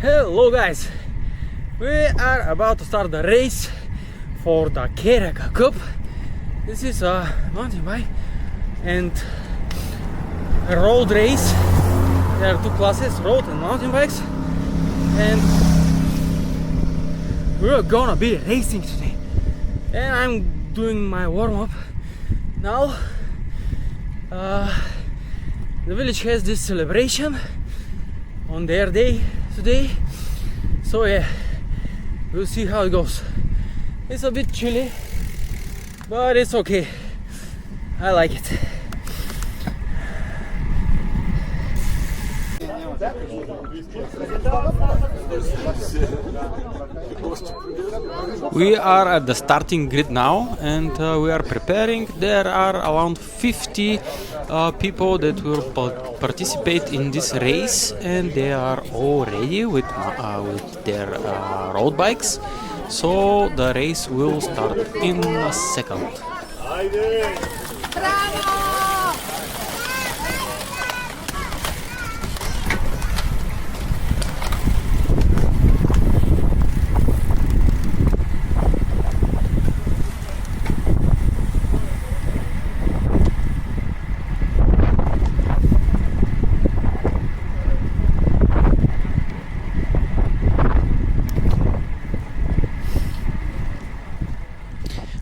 Hello guys, we are about to start the race for the Kereka Cup. This is a mountain bike and a road race. There are two classes, road and mountain bikes, and we're gonna be racing today. And I'm doing my warm-up now. The village has this celebration on their day today, so yeah, we'll see how it goes. It's a bit chilly, but it's okay. I like it. We are at the starting grid now, and we are preparing. There are around 50 people that will participate in this race, and they are all ready with their road bikes. So the race will start in a second.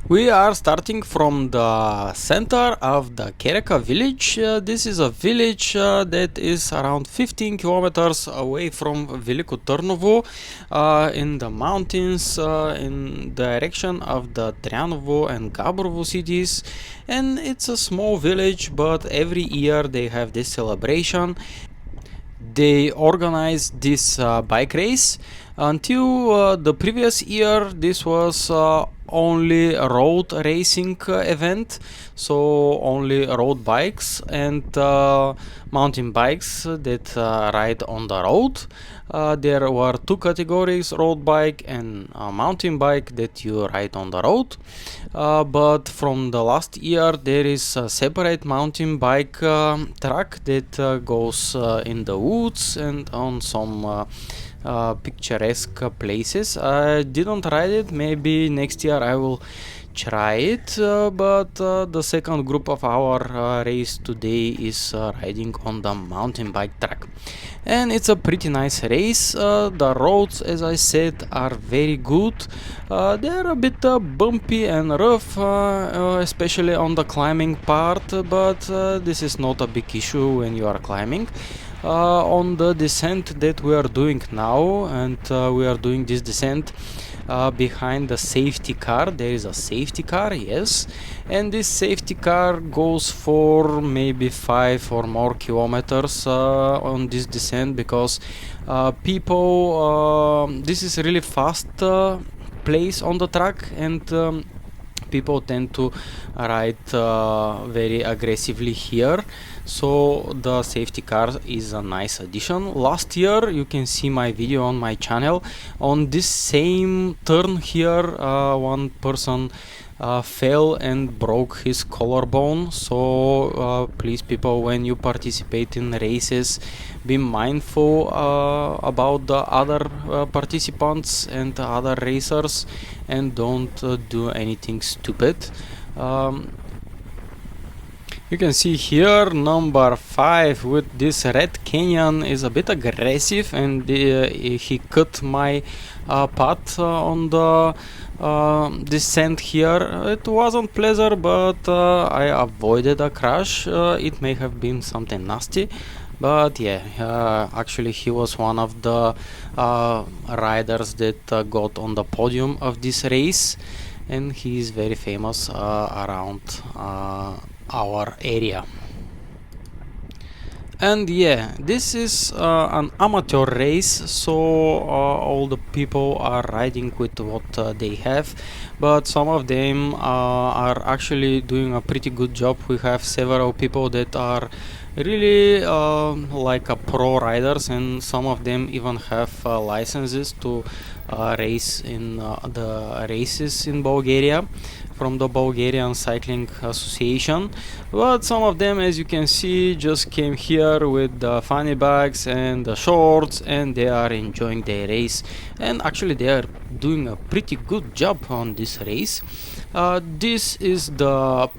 We are starting from the center of the Kereka village. This is a village that is around 15 kilometers away from Veliko Tarnovo, in the mountains, in the direction of the Tarnovo and Gabrovo cities. And it's a small village, but every year they have this celebration. They organize this bike race. Until the previous year, this was only a road racing event, so only road bikes and mountain bikes that ride on the road. There were two categories, road bike and mountain bike, that you ride on the road. But from the last year there is a separate mountain bike track that goes in the woods and on some picturesque places. I didn't ride it. Maybe next year I will try it, but the second group of our race today is riding on the mountain bike track, and it's a pretty nice race. The roads, as I said, are very good. They are a bit bumpy and rough, especially on the climbing part, but this is not a big issue when you are climbing. On the descent that we are doing now, and we are doing this descent behind the safety car. There is a safety car, yes, and this safety car goes for maybe 5 or more kilometers on this descent, because people, this is really fast place on the track, and people tend to ride very aggressively here. So the safety car is a nice addition. Last year, you can see my video on my channel, on this same turn here, one person fell and broke his collarbone. So please, people, when you participate in races, be mindful about the other participants and the other racers, and don't do anything stupid. You can see here number 5 with this red canyon is a bit aggressive, and he cut my path on the descent here. It wasn't pleasant, but I avoided a crash. It may have been something nasty, but yeah, actually he was one of the riders that got on the podium of this race, and he is very famous around our area. And yeah, this is an amateur race, so all the people are riding with what they have, but some of them are actually doing a pretty good job. We have several people that are really like a pro riders, and some of them even have licenses to race in the races in Bulgaria. from the Bulgarian Cycling Association, but some of them, as you can see, just came here with the funny bags and the shorts, and they are enjoying their race, and actually they are doing a pretty good job on this race. This is the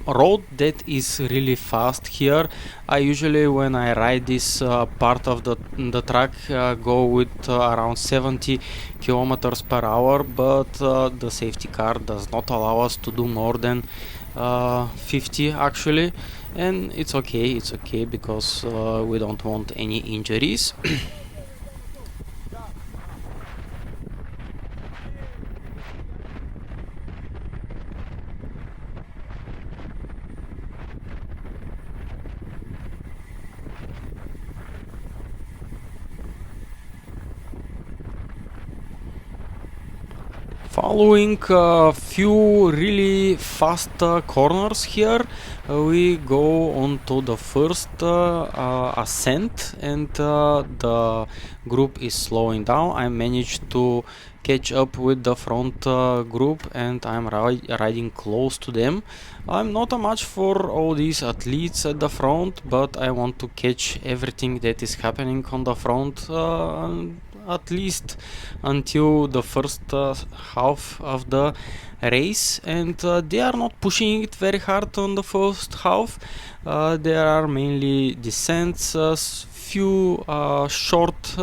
road that is really fast here. I usually, when I ride this part of the track, go with around 70 kilometers per hour, but the safety car does not allow us to do more than 50 actually, and it's okay because we don't want any injuries. Following a few really fast corners here, we go on to the first ascent, and the group is slowing down. I managed to catch up with the front group, and I'm riding close to them. I'm not much for all these athletes at the front, but I want to catch everything that is happening on the front, at least until the first half of the race, and they are not pushing it very hard on the first half. There are mainly descents, few short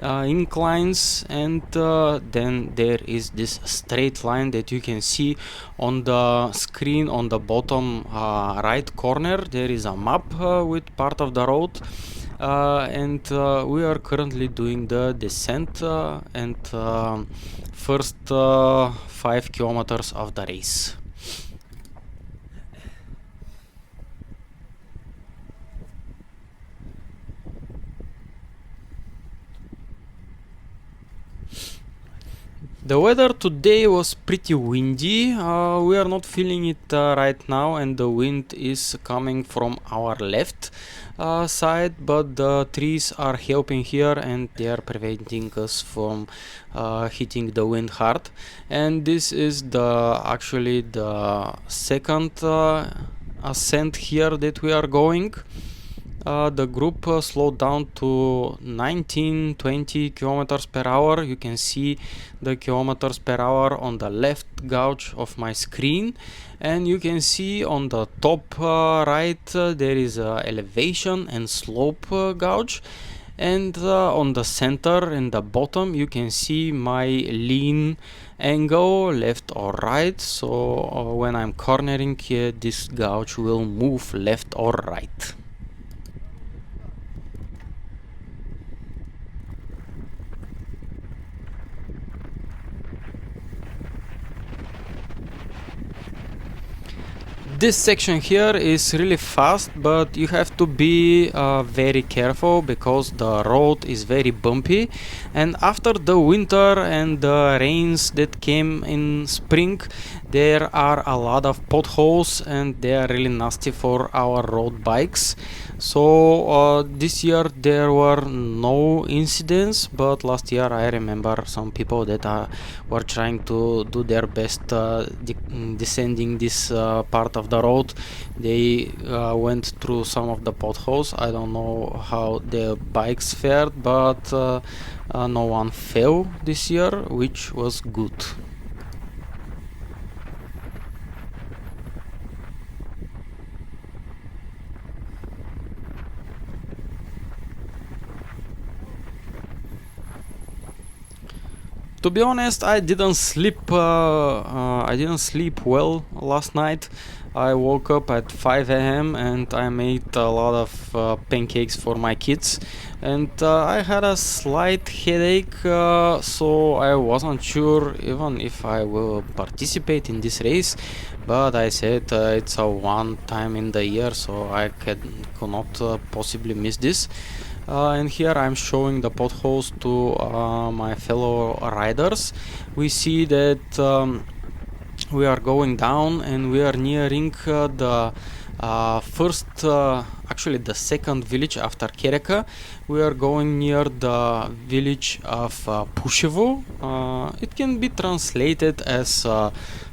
inclines, and then there is this straight line that you can see on the screen on the bottom right corner. There is a map with part of the road, and we are currently doing the descent and first 5 kilometers of the race. The weather today was pretty windy. We are not feeling it right now, and the wind is coming from our left side, but the trees are helping here and they are preventing us from hitting the wind hard. And this is actually the second ascent here that we are going. The group slowed down to 19-20 kilometers per hour. You can see the kilometers per hour on the left gauge of my screen, and you can see on the top right there is elevation and slope gauge, and on the center and the bottom you can see my lean angle, left or right. So when I'm cornering here, this gauge will move left or right. This section here is really fast, but you have to be very careful because the road is very bumpy, and after the winter and the rains that came in spring, there are a lot of potholes and they are really nasty for our road bikes. So this year there were no incidents, but last year I remember some people that were trying to do their best descending this part of the road. They went through some of the potholes. I don't know how the bikes fared, but no one fell this year, which was good. To be honest, I didn't sleep well last night. I woke up at 5 a.m. and I made a lot of pancakes for my kids, and I had a slight headache, so I wasn't sure even if I will participate in this race, but I said it's a one time in the year, so I could not possibly miss this. And here I'm showing the potholes to my fellow riders. We see that we are going down and we are nearing the Actually the second village after Kereka, we are going near the village of Pushevo. It can be translated as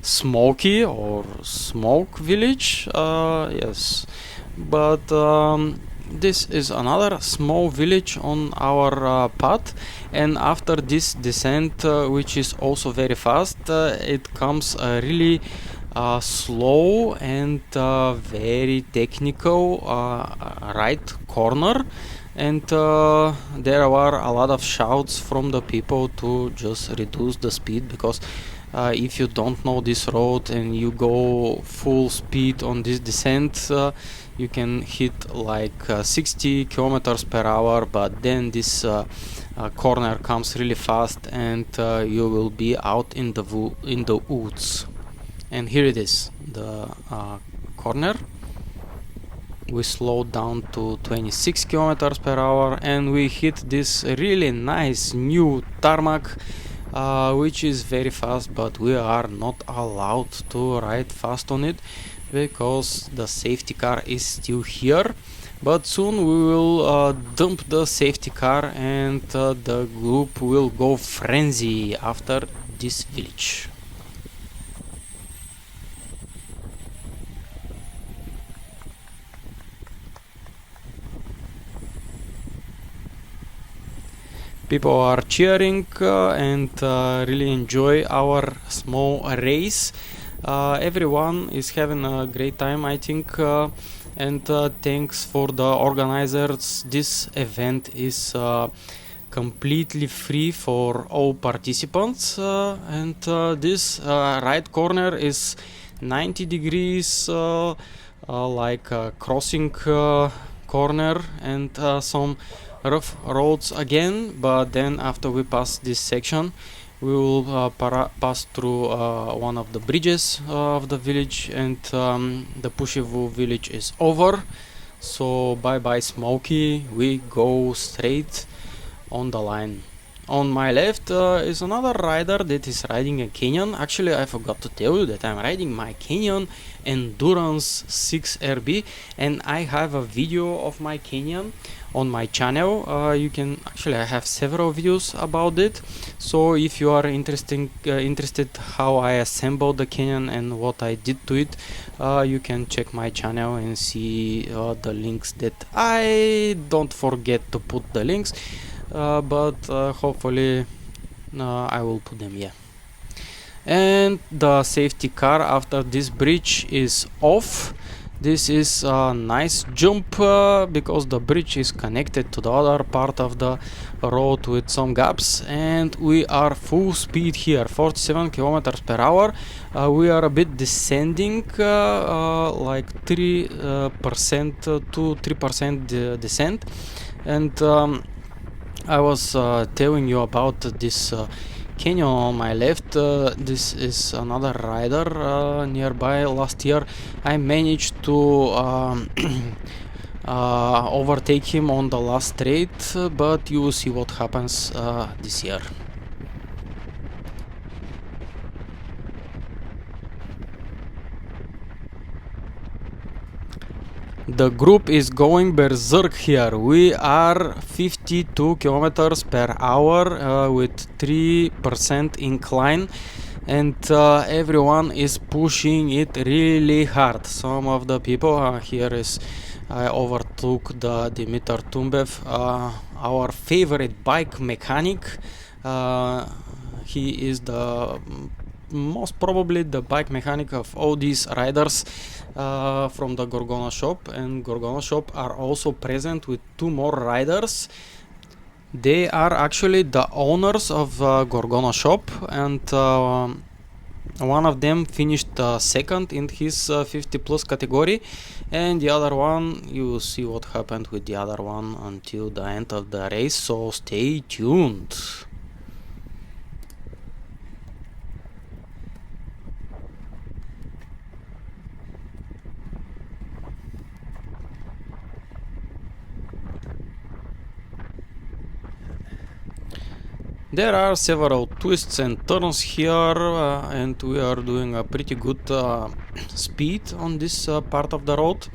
smoky or smoke village, yes, but this is another small village on our path, and after this descent, which is also very fast, it comes really slow and very technical right corner, and there were a lot of shouts from the people to just reduce the speed, because if you don't know this road and you go full speed on this descent, you can hit like 60 kilometers per hour, but then this corner comes really fast and you will be out in the woods. And here it is, the corner. We slowed down to 26 kilometers per hour and we hit this really nice new tarmac, which is very fast, but we are not allowed to ride fast on it because the safety car is still here. But soon we will dump the safety car and the group will go frenzy after this village. People are cheering and really enjoy our small race. Everyone is having a great time, I think, and thanks for the organizers. This event is completely free for all participants, and this right corner is 90 degrees, like a crossing corner, and some rough roads again, but then after we pass this section we will pass through one of the bridges of the village, and the Pushevo village is over. So bye bye Smoky, we go straight on the line. On my left is another rider that is riding a Canyon. Actually, I forgot to tell you that I'm riding my Canyon Endurance 6RB, and I have a video of my Canyon on my channel. You can actually, I have several videos about it. So if you are interested how I assembled the Canyon and what I did to it, you can check my channel and see the links that I don't forget to put the links. But hopefully I will put them, yeah. And the safety car after this bridge is off. This is a nice jump because the bridge is connected to the other part of the road with some gaps, and we are full speed here, 47 kilometers per hour. We are a bit descending, like 3% to 3% descent, and I was telling you about this canyon on my left. This is another rider nearby. Last year I managed to overtake him on the last straight, but you will see what happens this year. The group is going berserk here. We are 52 kilometers per hour with 3% incline, and everyone is pushing it really hard. Some of the people here is I overtook the Dimitar Tumbev, our favorite bike mechanic. He is the most probably the bike mechanic of all these riders from the Gorgona shop, and Gorgona shop are also present with two more riders. They are actually the owners of Gorgona shop, and one of them finished second in his 50 plus category, and the other one, you will see what happened with the other one until the end of the race, so stay tuned. There are several twists and turns here, and we are doing a pretty good speed on this part of the road.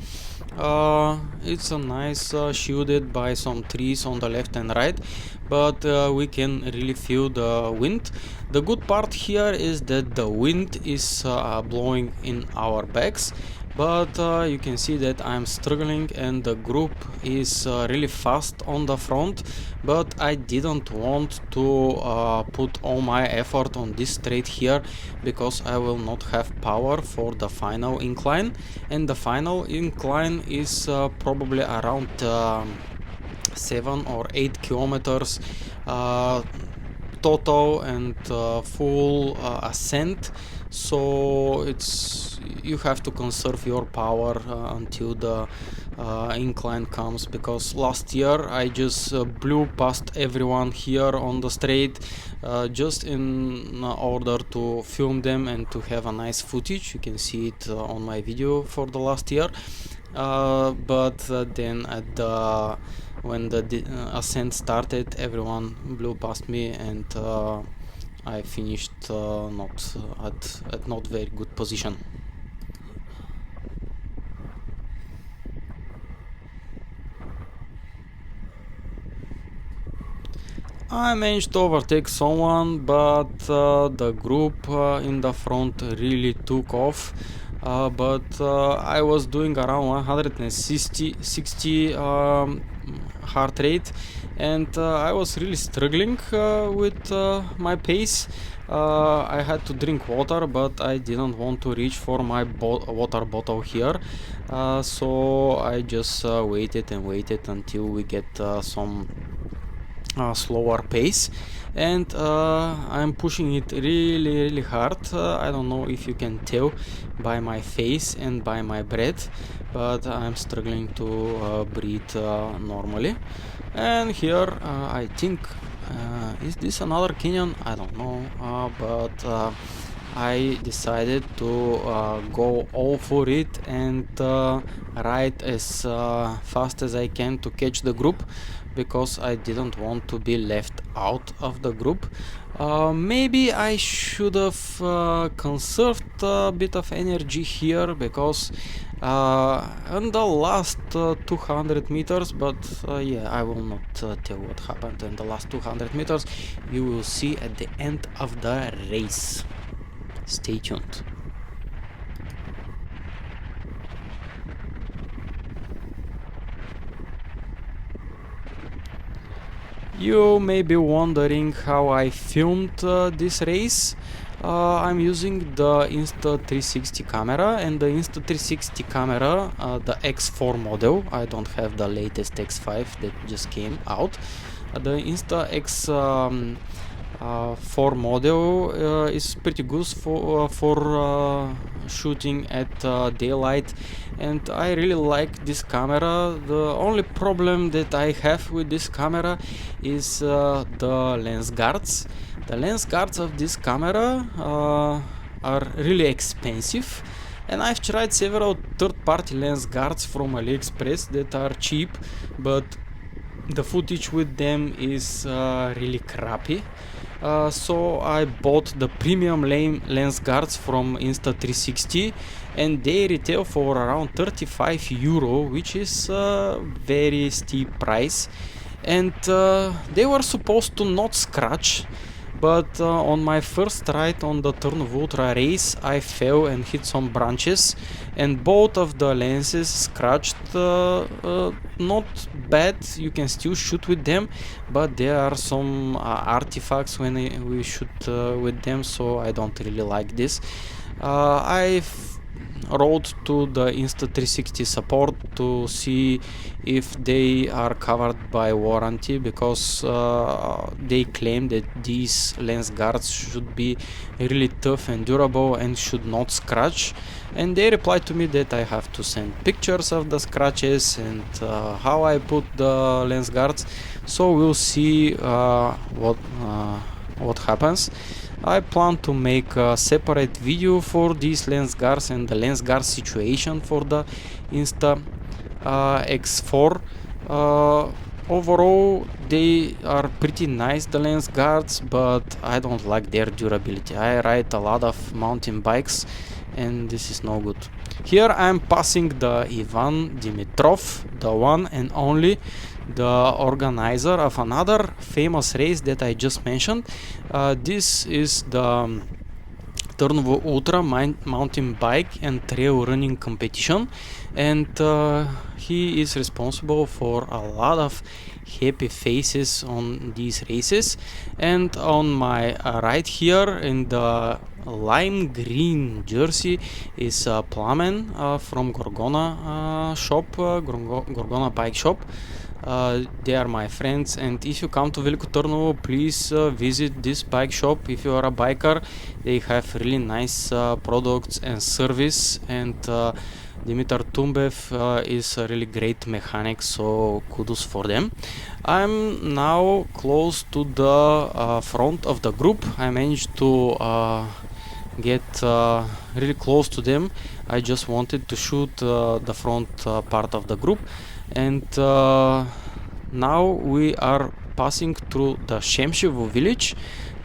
It's a nice shielded by some trees on the left and right, but we can really feel the wind. The good part here is that the wind is blowing in our backs, but you can see that I'm struggling and the group is really fast on the front, but I didn't want to put all my effort on this straight here because I will not have power for the final incline, and the final incline is probably around 7 or 8 kilometers total and full ascent, so it's you have to conserve your power until the incline comes, because last year I just blew past everyone here on the straight just in order to film them and to have a nice footage. You can see it on my video for the last year, but then at the when the ascent started, everyone blew past me, and I finished not at not very good position. I managed to overtake someone, but the group in the front really took off. But I was doing around 160 heart rate, and I was really struggling with my pace. I had to drink water, but I didn't want to reach for my water bottle here, so I just waited and waited until we get some slower pace, and I'm pushing it really hard. I don't know if you can tell by my face and by my breath, but I'm struggling to breathe normally. And here I think is this another canyon? I don't know, but I decided to go all for it and ride as fast as I can to catch the group, because I didn't want to be left out of the group. Maybe I should have conserved a bit of energy here, because in the last 200 meters, but yeah, I will not tell what happened in the last 200 meters. You will see at the end of the race. Stay tuned. You may be wondering how I filmed this race. I'm using the Insta360 camera, and the Insta360 camera, the X4 model. I don't have the latest X5 that just came out. The Insta X 4 model is pretty good for shooting at daylight, and I really like this camera. The only problem that I have with this camera is the lens guards. The lens guards of this camera are really expensive, and I've tried several third-party lens guards from AliExpress that are cheap, but the footage with them is really crappy. So I bought the premium lens guards from Insta360, and they retail for around 35 euro, which is a very steep price. And they were supposed to not scratch, but on my first ride on the Tarnovo Ultra race, I fell and hit some branches, and both of the lenses scratched. Not bad, you can still shoot with them, but there are some artifacts when we shoot with them, so I don't really like this. I've wrote to the Insta360 support to see if they are covered by warranty, because they claim that these lens guards should be really tough and durable and should not scratch, and they replied to me that I have to send pictures of the scratches and how I put the lens guards, so we'll see what happens. I plan to make a separate video for these lens guards and the lens guard situation for the Insta X4. Overall, they are pretty nice, the lens guards, but I don't like their durability. I ride a lot of mountain bikes and this is no good. Here I'm passing the Ivan Dimitrov, the one and only, the organizer of another famous race that I just mentioned. This is the Tarnovo Ultra mountain bike and trail running competition, and he is responsible for a lot of happy faces on these races. And on my right here in the lime green jersey is Plamen from Gorgona shop, Gorgona bike shop. They are my friends, and if you come to Veliko Tarnovo, please visit this bike shop. If you are a biker, they have really nice products and service, and Dimitar Tumbev is a really great mechanic, so kudos for them. I'm now close to the front of the group. I managed to get really close to them. I just wanted to shoot the front part of the group, and now we are passing through the Shemshevo village.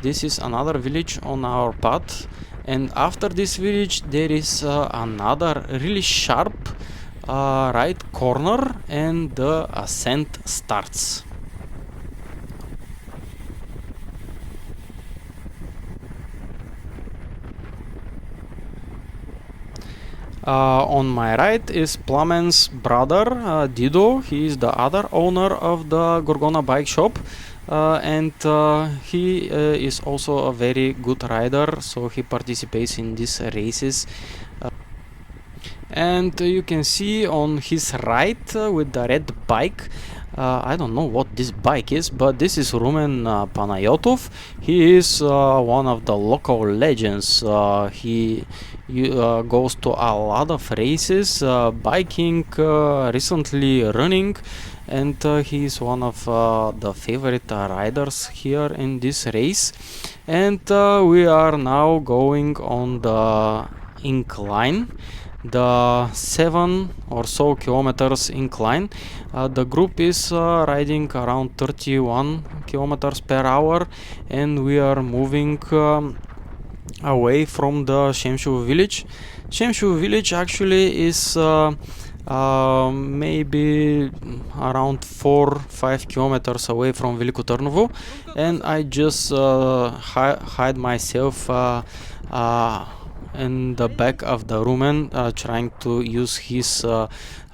This is another village on our path, and after this village there is another really sharp right corner and the ascent starts. On my right is Plamen's brother, Dido. He is the other owner of the Gorgona bike shop, and he is also a very good rider, so he participates in these races. And you can see on his right with the red bike, I don't know what this bike is, but this is Rumen Panayotov. He is one of the local legends. He goes to a lot of races, biking, recently running, and he is one of the favorite riders here in this race. And we are now going on the incline, the 7 or so kilometers incline. The group is riding around 31 kilometers per hour, and we are moving away from the Shemshevo village. Shemshevo village actually is maybe around 4-5 kilometers away from Veliko Tarnovo, and I just hide myself in the back of the Rumen, trying to use his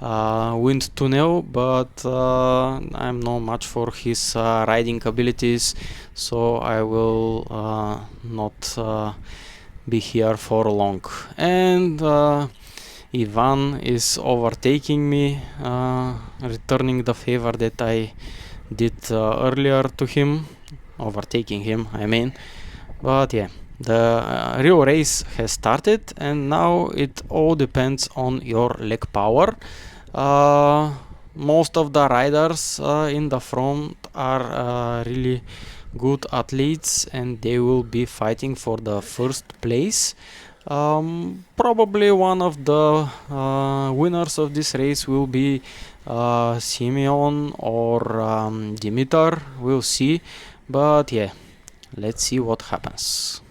wind tunnel, but I'm not much for his riding abilities, so I will not be here for long. And Ivan is overtaking me, returning the favor that I did earlier to him, overtaking him, I mean. But yeah, the real race has started, and now it all depends on your leg power. Most of the riders in the front are really good athletes, and they will be fighting for the first place. Probably one of the winners of this race will be Simeon or Dimitar. We'll see, but yeah, let's see what happens.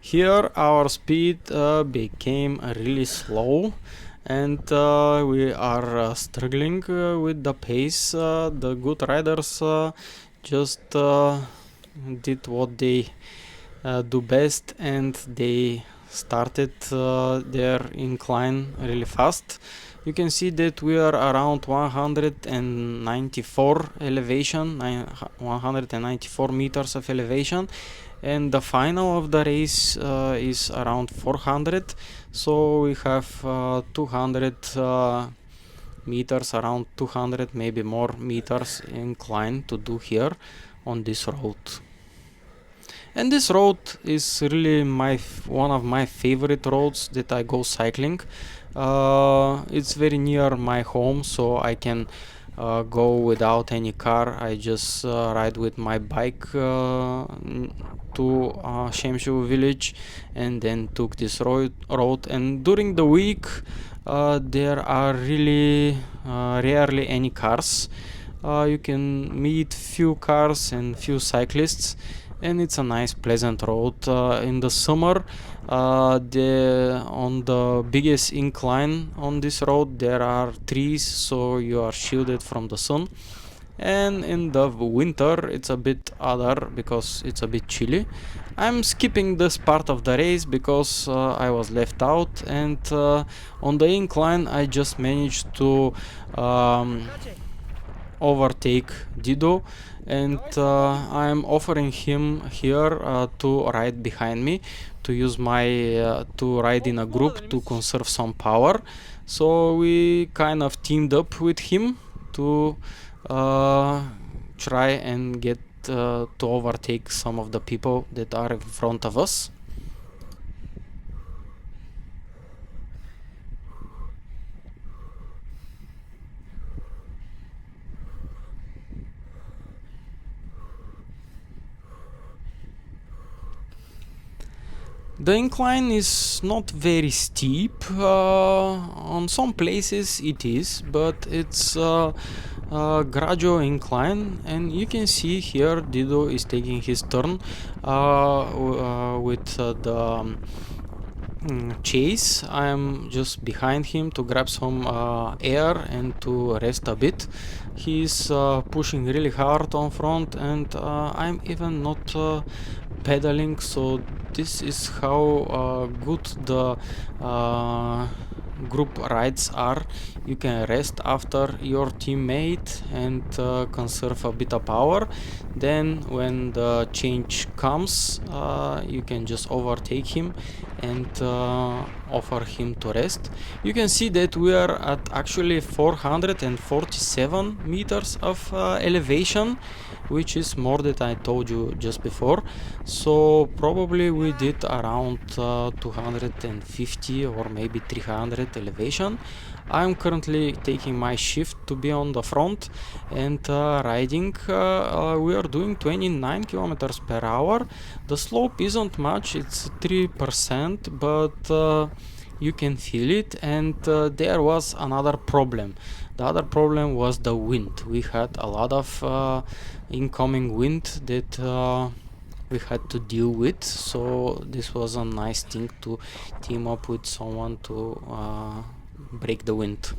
Here our speed became really slow, and we are struggling with the pace. The good riders just did what they do best, and they started their incline really fast. You can see that we are around 194 elevation, 194 meters of elevation, and the final of the race is around 400, so we have 200 meters, around 200 maybe more meters incline to do here on this road. And this road is really one of my favorite roads that I go cycling. It's very near my home, so I can go without any car. I just ride with my bike to Shemshu village, and then took this road. And during the week there are really rarely any cars. You can meet few cars and few cyclists, and it's a nice pleasant road. In the summer, on the biggest incline on this road there are trees, so you are shielded from the sun. And in the winter it's a bit other because it's a bit chilly. I'm skipping this part of the race because I was left out, and on the incline I just managed to overtake Dido, and I'm offering him here to ride behind me, to use my to ride in a group to conserve some power. So we kind of teamed up with him to try and get to overtake some of the people that are in front of us. The incline is not very steep. On some places it is, but it's a gradual incline, and you can see here Dido is taking his turn with the chase. I'm just behind him to grab some air and to rest a bit. He's pushing really hard on front, and I'm even not pedaling, so this is how good the group rides are. You can rest after your teammate and conserve a bit of power. Then when the change comes, you can just overtake him and offer him to rest. You can see that we are at actually 447 meters of elevation, which is more than I told you just before. So probably we did around 250 or maybe 300 elevation. I'm currently taking my shift to be on the front and riding. We are doing 29 kilometers per hour. The slope isn't much, it's 3%, but you can feel it. And there was another problem. The other problem was the wind. We had a lot of incoming wind that we had to deal with, so this was a nice thing to team up with someone to break the wind.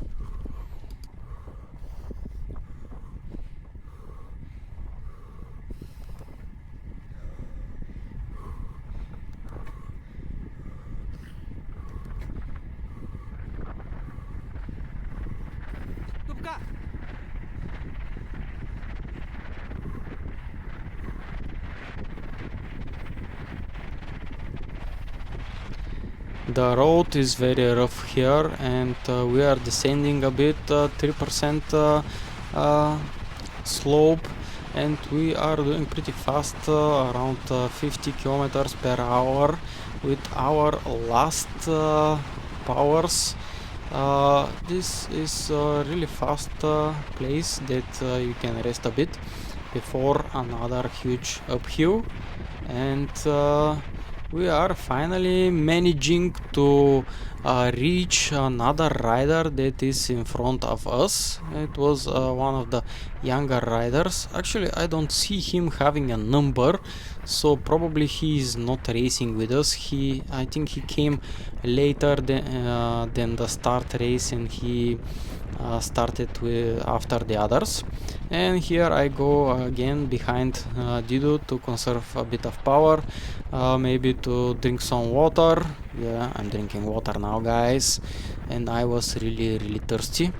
The road is very rough here, and we are descending a bit, 3% slope, and we are doing pretty fast, around 50 kilometers per hour with our last powers. This is a really fast place that you can rest a bit before another huge uphill, and we are finally managing to reach another rider that is in front of us. It was one of the younger riders. Actually, I don't see him having a number, so probably he is not racing with us. I think he came later than the start race, and he started after the others. And here I go again behind Dido to conserve a bit of power, maybe to drink some water. Yeah, I'm drinking water now, guys, and I was really thirsty.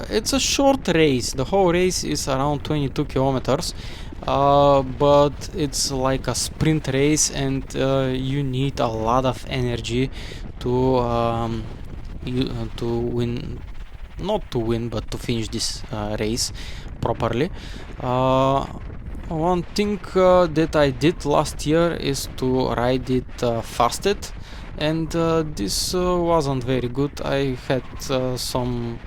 It's a short race. The whole race is around 22 kilometers, but it's like a sprint race, and you need a lot of energy to to win, not to win, but to finish this race properly. One thing that I did last year is to ride it fasted, and this wasn't very good. I had some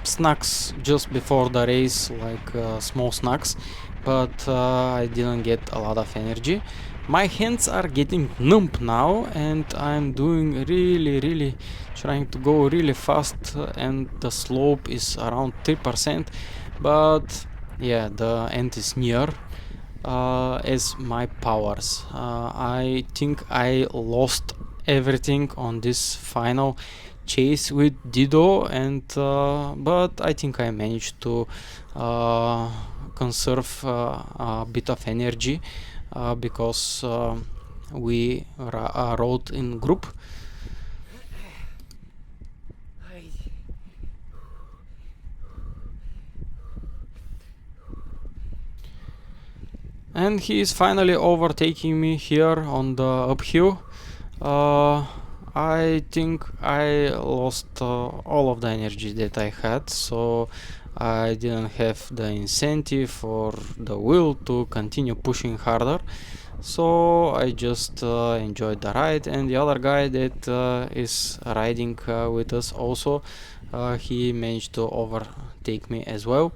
snacks just before the race, like small snacks, but I didn't get a lot of energy. My hands are getting numb now, and I'm doing really trying to go really fast, and the slope is around 3%, but yeah, the end is near. As my powers, I think I lost everything on this final chase with Dido, and but I think I managed to conserve a bit of energy because we rode in group. And he is finally overtaking me here on the uphill. I think I lost all of the energy that I had, so I didn't have the incentive or the will to continue pushing harder. So I just enjoyed the ride, and the other guy that is riding with us also, he managed to overtake me as well.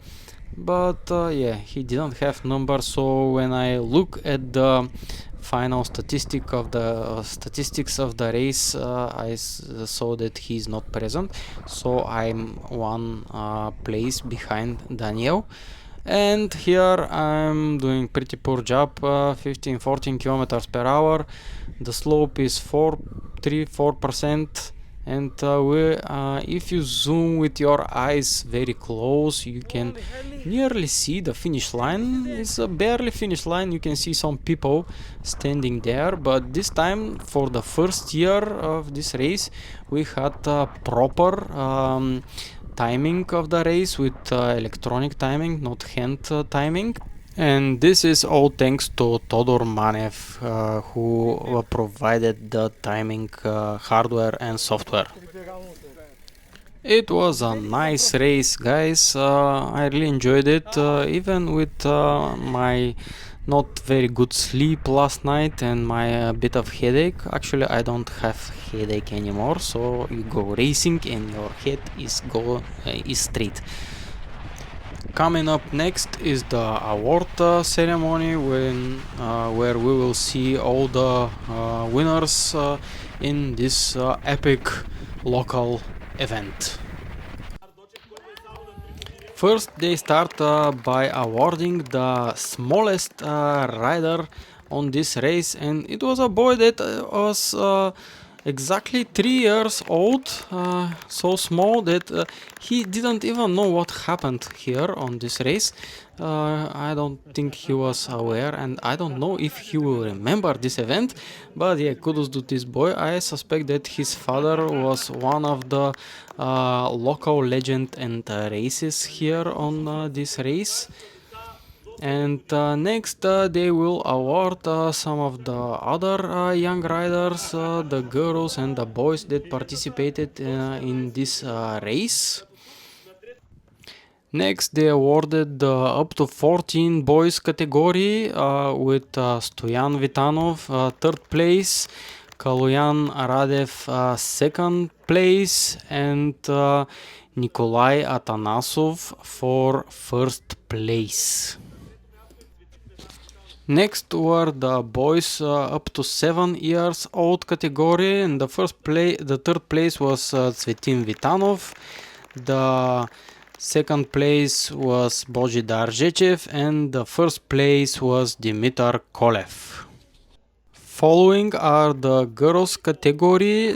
But yeah, he didn't have numbers, so when I look at the final statistics of the race, I saw that he's not present, so I'm one place behind Daniel. And here I'm doing pretty poor job, 15-14 kilometers per hour. The slope is 4%, and if you zoom with your eyes very close, you can nearly see the finish line. It's a barely finish line. You can see some people standing there, but this time, for the first year of this race, we had a proper timing of the race with electronic timing, not hand timing. And this is all thanks to Todor Manev, who provided the timing hardware and software. It was a nice race, guys. I really enjoyed it, even with my not very good sleep last night and my bit of headache. Actually, I don't have headache anymore, so you go racing and your head is straight. Coming up next is the award ceremony, where we will see all the winners in this epic local event. First, they start by awarding the smallest rider on this race, and it was a boy that was exactly 3 years old, so small that he didn't even know what happened here on this race. I don't think he was aware, and I don't know if he will remember this event, but yeah, kudos to this boy. I suspect that his father was one of the local legend and races here on this race. And next they will award some of the other young riders, the girls and the boys that participated in this race. Next, they awarded the up to 14 boys category with Stoyan Vitanov third place, Kaloyan Radev second place, and Nikolai Atanasov for first place. Next were the boys up to 7 years old category, and the third place was Tsvetin Vitanov. The second place was Bozhidar Zhechev, and the first place was Dimitar Kolev. Following are the girls category.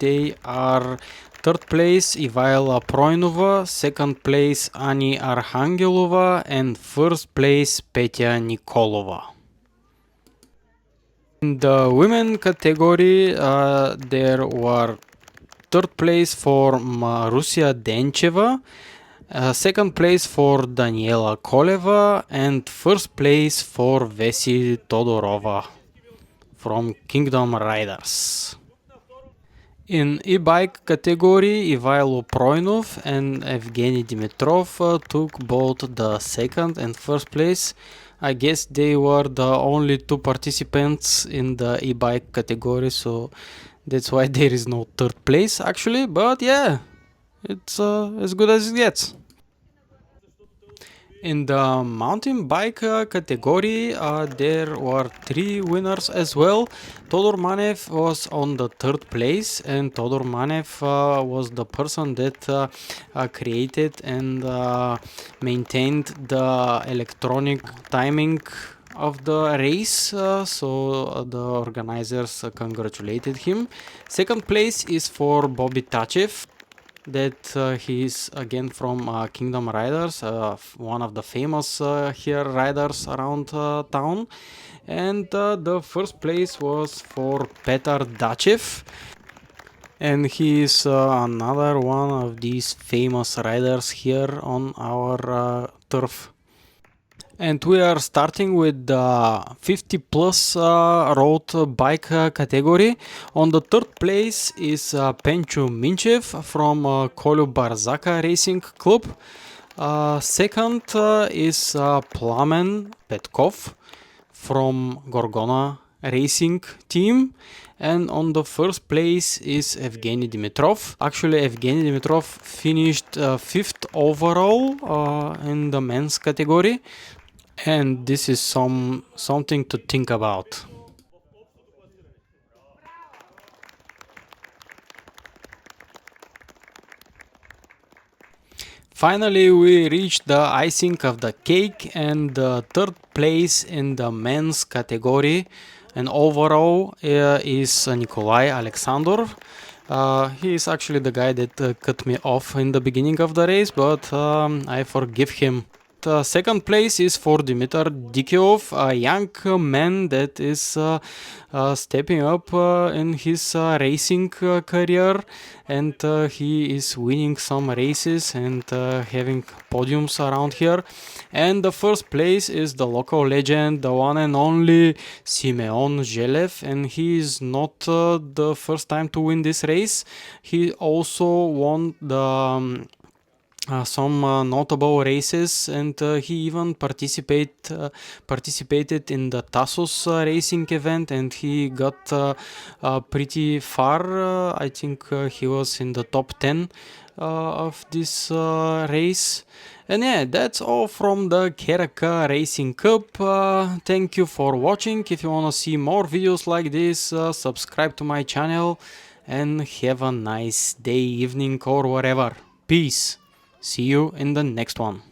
They are third place Ivaila Proinova, second place Ani Arhangelova, and first place Petya Nikolova. In the women category, there were third place for Marusia Dencheva, second place for Daniela Koleva, and first place for Vesi Todorova from Kingdom Riders. In e-bike category, Ivailo Proinov and Evgeny Dimitrov took both the second and first place. I guess they were the only two participants in the e-bike category, so that's why there is no third place actually, but yeah, It's as good as it gets. In the mountain bike category, there were three winners as well. Todor Manev was on the third place, and Todor Manev was the person that created and maintained the electronic timing of the race, so the organizers congratulated him. Second place is for Bobby Tachev, that he is again from Kingdom Riders, one of the famous here riders around town. And the first place was for Petar Dachev, and he is another one of these famous riders here on our turf. And we are starting with the 50 plus road bike category. On the third place is Penchu Minchev from Kolu Barzaka Racing Club. Second is Plamen Petkov from Gorgona Racing Team. And on the first place is Evgeny Dimitrov. Actually, Evgeny Dimitrov finished fifth overall in the men's category. And this is something to think about. Finally, we reached the icing of the cake and the third place in the men's category. And overall is Nikolai Alexandrov. He is actually the guy that cut me off in the beginning of the race, but I forgive him. The second place is for Dimitar Dikiov, a young man that is stepping up in his racing career, and he is winning some races and having podiums around here. And the first place is the local legend, the one and only Simeon Zhelev, and he is not the first time to win this race. He also won the some notable races, and he even participated in the Tassos racing event, and he got pretty far. I think he was in the top 10 of this race. And yeah, that's all from the Kereka Racing Cup. Thank you for watching. If you want to see more videos like this, subscribe to my channel, and have a nice day, evening, or whatever. Peace. See you in the next one.